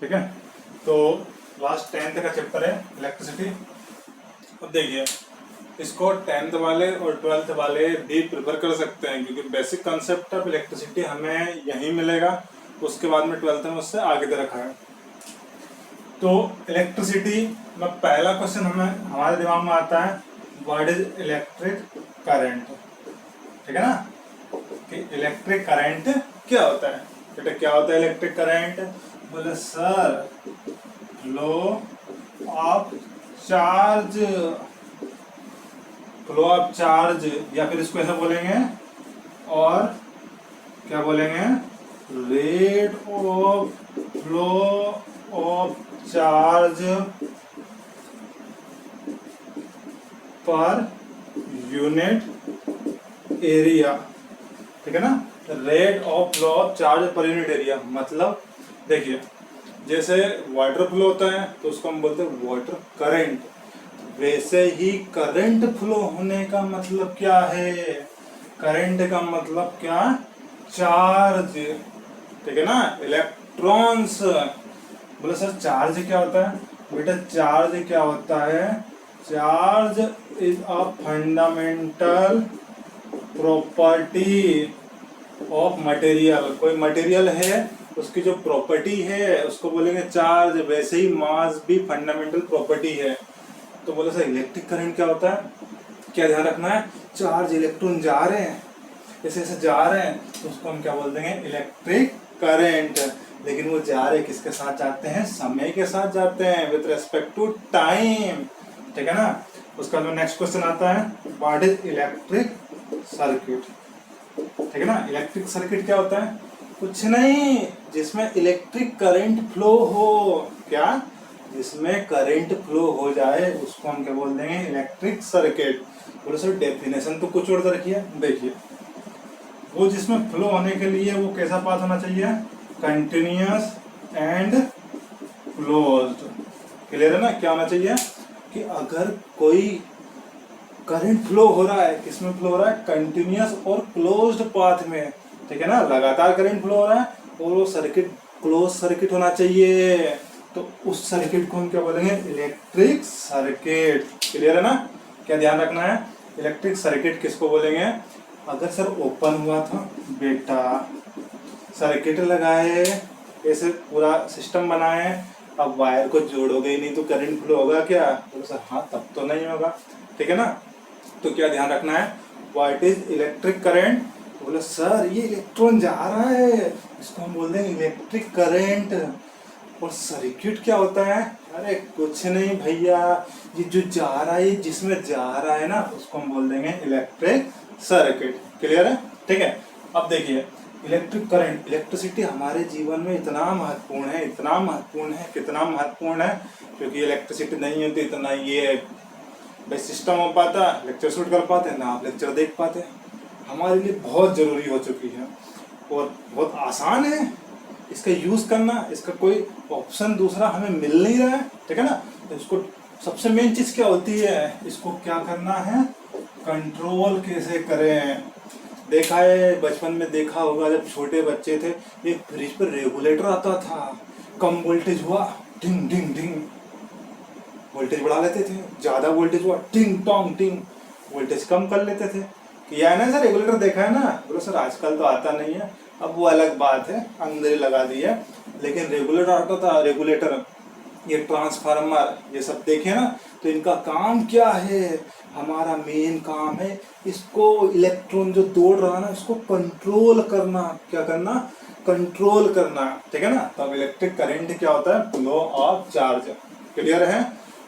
ठीक है। तो लास्ट 10th का चैप्टर है इलेक्ट्रिसिटी। अब देखिए, इसको 10th वाले और 12th वाले भी प्रिफर कर सकते हैं, क्योंकि बेसिक कंसेप्ट ऑफ इलेक्ट्रिसिटी हमें यहीं मिलेगा, उसके बाद में 12th में उससे आगे दे रखा है। तो इलेक्ट्रिसिटी में पहला क्वेश्चन हमारे दिमाग में आता है, व्हाट इज इलेक्ट्रिक करंट। ठीक है ना, कि इलेक्ट्रिक करंट क्या होता है। बेटा क्या होता है इलेक्ट्रिक करंट? बोले sir, flow of charge, flow of charge, या फिर इसको ऐसा बोलेंगे, और क्या बोलेंगे, rate of flow of charge per unit area. ठीक है ना, rate of flow of charge per unit area. मतलब देखिए, जैसे वाटर फ्लो होता है तो उसको हम बोलते हैं वाटर करंट, वैसे ही करंट फ्लो होने का मतलब क्या है? करंट का मतलब क्या? चार्ज। ठीक है ना, इलेक्ट्रॉन्स। बोले सर चार्ज क्या होता है? बेटा चार्ज क्या होता है? Charge is a fundamental property of material. कोई मटेरियल है, उसकी जो प्रॉपर्टी है उसको बोलेंगे चार्ज। वैसे ही मास भी फंडामेंटल प्रॉपर्टी है। तो बोले सर इलेक्ट्रिक करंट क्या होता है? क्या ध्यान रखना है? चार्ज, इलेक्ट्रॉन जा रहे हैं, ऐसे ऐसे जा रहे हैं, तो उसको हम क्या बोल देंगे? Electric current. लेकिन वो जा रहे किसके साथ जाते हैं? समय के साथ जाते हैं, विद रेस्पेक्ट टू टाइम। ठीक है ना। उसका जो नेक्स्ट क्वेश्चन आता है, व्हाट इज इलेक्ट्रिक सर्किट। ठीक है ना, इलेक्ट्रिक सर्किट क्या होता है? कुछ नहीं, जिसमें इलेक्ट्रिक करंट फ्लो हो। क्या? जिसमें करंट फ्लो हो जाए उसको हम क्या बोल देंगे? Electric circuit. बोलो सर डेफिनेशन तो कुछ और रखी है। देखिए, वो जिसमें फ्लो होने के लिए वो कैसा पाथ होना चाहिए? Continuous and closed. क्लियर है ना? क्या होना चाहिए कि अगर कोई करंट फ्लो हो रहा है, किसमें फ्लो हो रहा है? कंटिन्यूअस और क्लोज्ड पाथ में। ठीक है ना, लगातार करंट फ्लो हो रहा है और वो सर्किट क्लोज सर्किट होना चाहिए। तो उस सर्किट को हम क्या बोलेंगे? Electric circuit. क्लियर है ना? क्या ध्यान रखना है? इलेक्ट्रिक सर्किट किसको बोलेंगे? अगर सर ओपन हुआ था बेटा, सर्किट लगाए, ऐसे पूरा सिस्टम बनाए, अब वायर को जोड़ोगे ही नहीं तो करंट फ्लो होगा क्या? तो सर हाँ, तब तो नहीं होगा। ठीक है ना। तो क्या ध्यान रखना है? What is electric current? बोले सर ये इलेक्ट्रॉन जा रहा है, इसको हम बोल देंगे इलेक्ट्रिक करंट। और सर्किट क्या होता है? अरे कुछ नहीं भैया, ये जो जा रहा है, जिसमें जा रहा है ना, उसको हम बोल देंगे इलेक्ट्रिक सर्किट। क्लियर है? ठीक है। अब देखिए, इलेक्ट्रिक करंट, इलेक्ट्रिसिटी हमारे जीवन में इतना महत्वपूर्ण है, इतना महत्वपूर्ण है, कितना महत्वपूर्ण है, क्योंकि इलेक्ट्रिसिटी नहीं होती तो ना ये भाई सिस्टम हो पाता, लेक्चर शूट कर पाते, ना आप लेक्चर देख पाते। हमारे लिए बहुत ज़रूरी हो चुकी है और बहुत आसान है इसका यूज़ करना। इसका कोई ऑप्शन दूसरा हमें मिल नहीं रहा है। ठीक है ना। तो इसको सबसे मेन चीज़ क्या होती है? इसको क्या करना है? कंट्रोल कैसे करें। देखा है, बचपन में देखा होगा, जब छोटे बच्चे थे, एक फ्रिज पर रेगुलेटर आता था, कम वोल्टेज हुआ टिंग टिंग टिंग, वोल्टेज बढ़ा लेते थे, ज़्यादा वोल्टेज हुआ टिंग टोंग टिंग, वोल्टेज कम कर लेते थे। किया है ना सर? रेगुलेटर देखा है ना? बोलो सर आजकल तो आता नहीं है, अब वो अलग बात है, अंदर ही लगा दी है। लेकिन रेगुलेटर आता था, रेगुलेटर, ये ट्रांसफार्मर, ये सब देखे ना, तो इनका काम क्या है? हमारा मेन काम है इसको, इलेक्ट्रॉन जो दौड़ रहा है ना, इसको कंट्रोल करना। क्या करना? कंट्रोल करना। ठीक है ना। तो अब इलेक्ट्रिक करंट क्या होता है? Flow of charge. क्लियर है?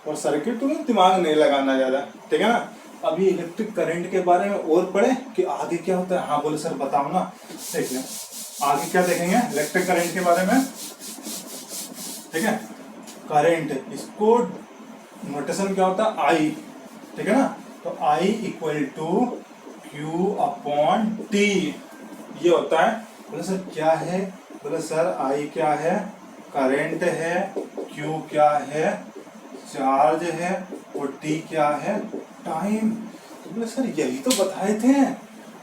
और सर्किट तो दिमाग नहीं लगाना ज़्यादा। ठीक है ना। अभी इलेक्ट्रिक करंट के बारे में और पढ़े कि आगे क्या होता है। हाँ बोले सर बताओ ना। देखिए आगे क्या देखेंगे इलेक्ट्रिक करंट के बारे में। ठीक है, करंट, इसको नोटेशन क्या होता है? आई। ठीक है ना। तो I equal to Q upon T, ये होता है। बोले सर क्या है? बोले सर आई क्या है? करंट है, क्यू क्या है? चार्ज है, और टी क्या है? टाइम। तो बोले सर यही तो बताए थे,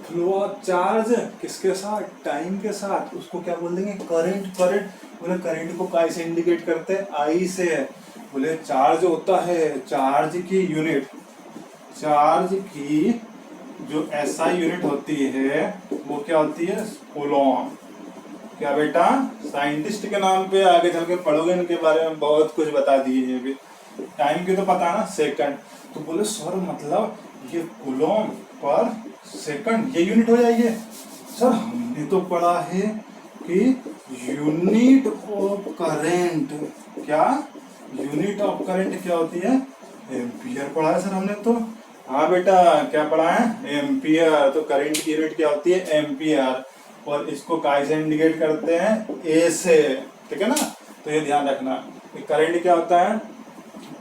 फ्लो ऑफ चार्ज किसके साथ, टाइम के साथ, उसको क्या बोल देंगे, करंट। करंट बोले करंट को काय से इंडिकेट करते हैं, आई से। बोले चार्ज होता है, चार्ज की यूनिट, चार्ज की जो एसआई यूनिट होती है वो क्या होती है, कूलॉम। क्या बेटा, साइंटिस्ट के नाम पे आगे चल के पढ़ोगे, इनके बारे में बहुत कुछ बता दिए हैं। अभी टाइम की तो पता ना, सेकंड। तो बोले सर मतलब ये कूलॉम पर सेकंड ये यूनिट हो जाएगी। सर हमने तो पढ़ा है कि यूनिट ऑफ करंट, क्या यूनिट ऑफ करंट क्या होती है, एम्पियर पढ़ा है सर हमने तो। हाँ बेटा क्या पढ़ा है, एम्पियर। तो करंट की यूनिट क्या होती है, एम्पियर। और इसको काय से इंडिकेट करते हैं, ए से, ठीक है ना। तो ये ध्यान रखना कि करंट क्या होता है,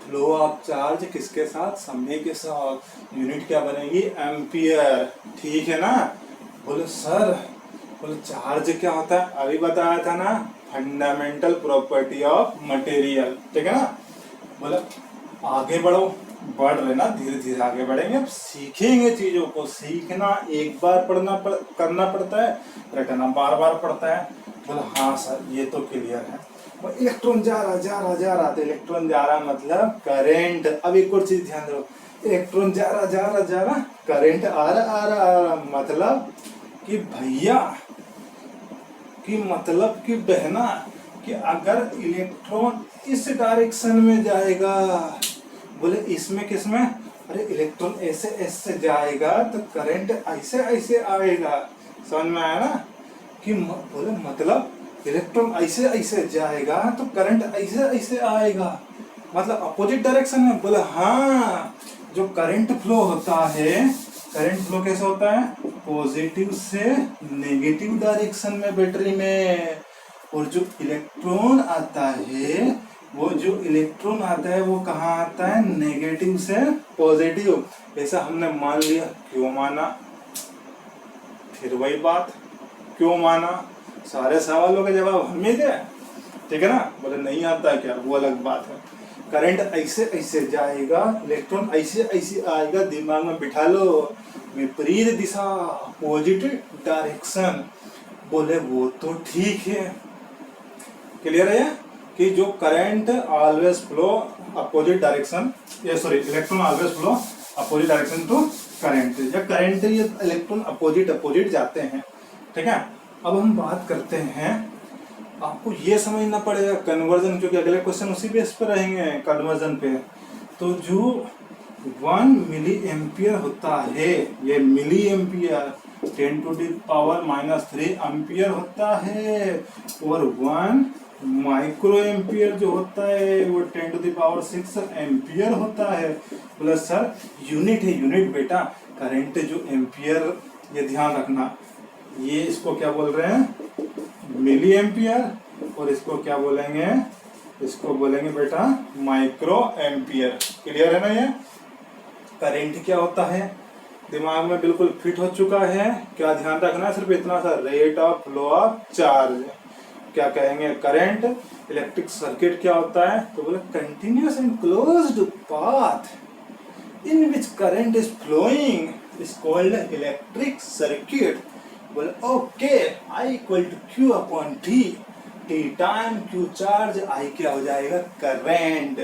फ्लो ऑफ चार्ज किसके साथ, समय के साथ। यूनिट क्या बनेगी, एम्पियर, ठीक है ना। बोले सर, बोले चार्ज क्या होता है, अभी बताया था ना, फंडामेंटल प्रॉपर्टी ऑफ मटेरियल, ठीक है ना। बोले आगे बढ़ो, बढ़ रहे ना, धीरे धीरे आगे बढ़ेंगे, अब सीखेंगे चीजों को। सीखना एक बार करना पड़ता है, रटना बार बार पड़ता है। बोले हाँ सर ये तो क्लियर है। वो इलेक्ट्रॉन जा रहा, तो इलेक्ट्रॉन जा रहा मतलब करंट। अब एक और चीज ध्यान दो, इलेक्ट्रॉन जा रहा, करंट आ रहा, मतलब कि भैया, कि मतलब कि बहना, कि अगर इलेक्ट्रॉन इस डायरेक्शन में जाएगा, बोले इसमें किसमें, अरे इलेक्ट्रॉन ऐसे ऐसे जाएगा तो करंट ऐसे ऐसे आएगा। समझ में आया ना, कि बोले मतलब इलेक्ट्रॉन ऐसे ऐसे जाएगा तो करंट ऐसे ऐसे आएगा, मतलब अपोजिट डायरेक्शन में। बोले हाँ, जो करंट फ्लो होता है, करंट फ्लो कैसे होता है, पॉजिटिव से नेगेटिव डायरेक्शन में बैटरी में। और जो इलेक्ट्रॉन आता है, वो जो इलेक्ट्रॉन आता है वो कहाँ आता है, नेगेटिव से पॉजिटिव। ऐसा हमने मान लिया, क्यों माना, फिर वही बात, क्यों माना, सारे सवालों के जवाब हमें दे, ठीक है ना। बोले नहीं आता है क्या, वो अलग बात है। करंट ऐसे ऐसे जाएगा, इलेक्ट्रॉन ऐसे ऐसे आएगा, दिमाग में बिठा लो, विपरीत दिशा, पॉजिटिव डायरेक्शन। बोले वो तो ठीक है, क्लियर है कि जो current always flow opposite direction, ये sorry electron always flow opposite direction to current, या करंट ये इलेक्ट्रॉन अपोजिट जाते हैं, ठीक है। अब हम बात करते हैं, आपको ये समझना पड़ेगा कन्वर्जन, क्योंकि अगले क्वेश्चन उसी बेस पर रहेंगे, कन्वर्जन पे। तो जो 1 मिली एम्पियर होता है, ये मिली एम्पियर 10⁻³ एम्पियर होता है, और 1 माइक्रो एम्पियर जो होता है वो 10⁻6 एम्पियर होता है। प्लस सर यूनिट है, यूनिट बेटा, करंट जो एम्पियर, ये ध्यान रखना, ये इसको क्या बोल रहे हैं, मिली एम्पियर, और इसको क्या बोलेंगे, इसको बोलेंगे बेटा माइक्रो एम्पियर। क्लियर है ना। ये करंट क्या होता है, दिमाग में बिल्कुल फिट हो चुका है। क्या ध्यान रखना है, सिर्फ इतना सा, rate of flow of charge. क्या कहेंगे, करंट। इलेक्ट्रिक सर्किट क्या होता है, तो बोले continuous and closed path in which current is flowing is called electric circuit. बोले okay, I equal to Q upon T, T time Q charge, I क्या हो जाएगा, करंट।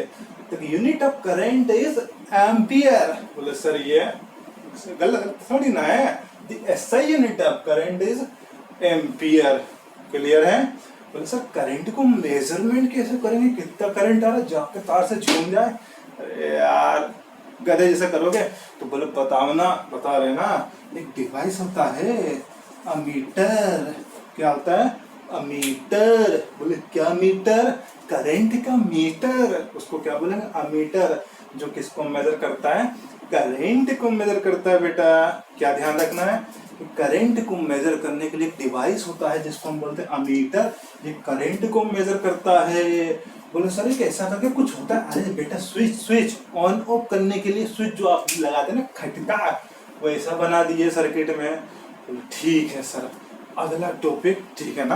तो unit of current is ampere. बोले sir ये गलत थोड़ी ना है, the SI unit of current is ampere. Clear है। बोले सर करंट को मेजरमेंट कैसे करेंगे, कितना करंट आ रहा है, जाके तार से झूम जाए, अरे यार गधे जैसा करोगे। तो बोले बताओ ना, बता रहे ना, एक डिवाइस होता है अमीटर। क्या होता है, अमीटर। बोले क्या मीटर, करंट का मीटर, उसको क्या बोलेंगे, अमीटर। जो किसको मेजर करता है, करंट को मेजर करता है बेटा। क्या ध्यान रखना है, करंट को मेजर करने के लिए एक डिवाइस होता है जिसको हम बोलते हैं अमीटर, ये करंट को मेजर करता है। बोले सर ये कैसा करके कुछ होता है, अरे बेटा स्विच ऑन ऑफ करने के लिए, स्विच जो आप लगाते हैं ना खटका, वैसा बना दिए सर्किट में। ठीक है सर, अगला टॉपिक, ठीक है ना।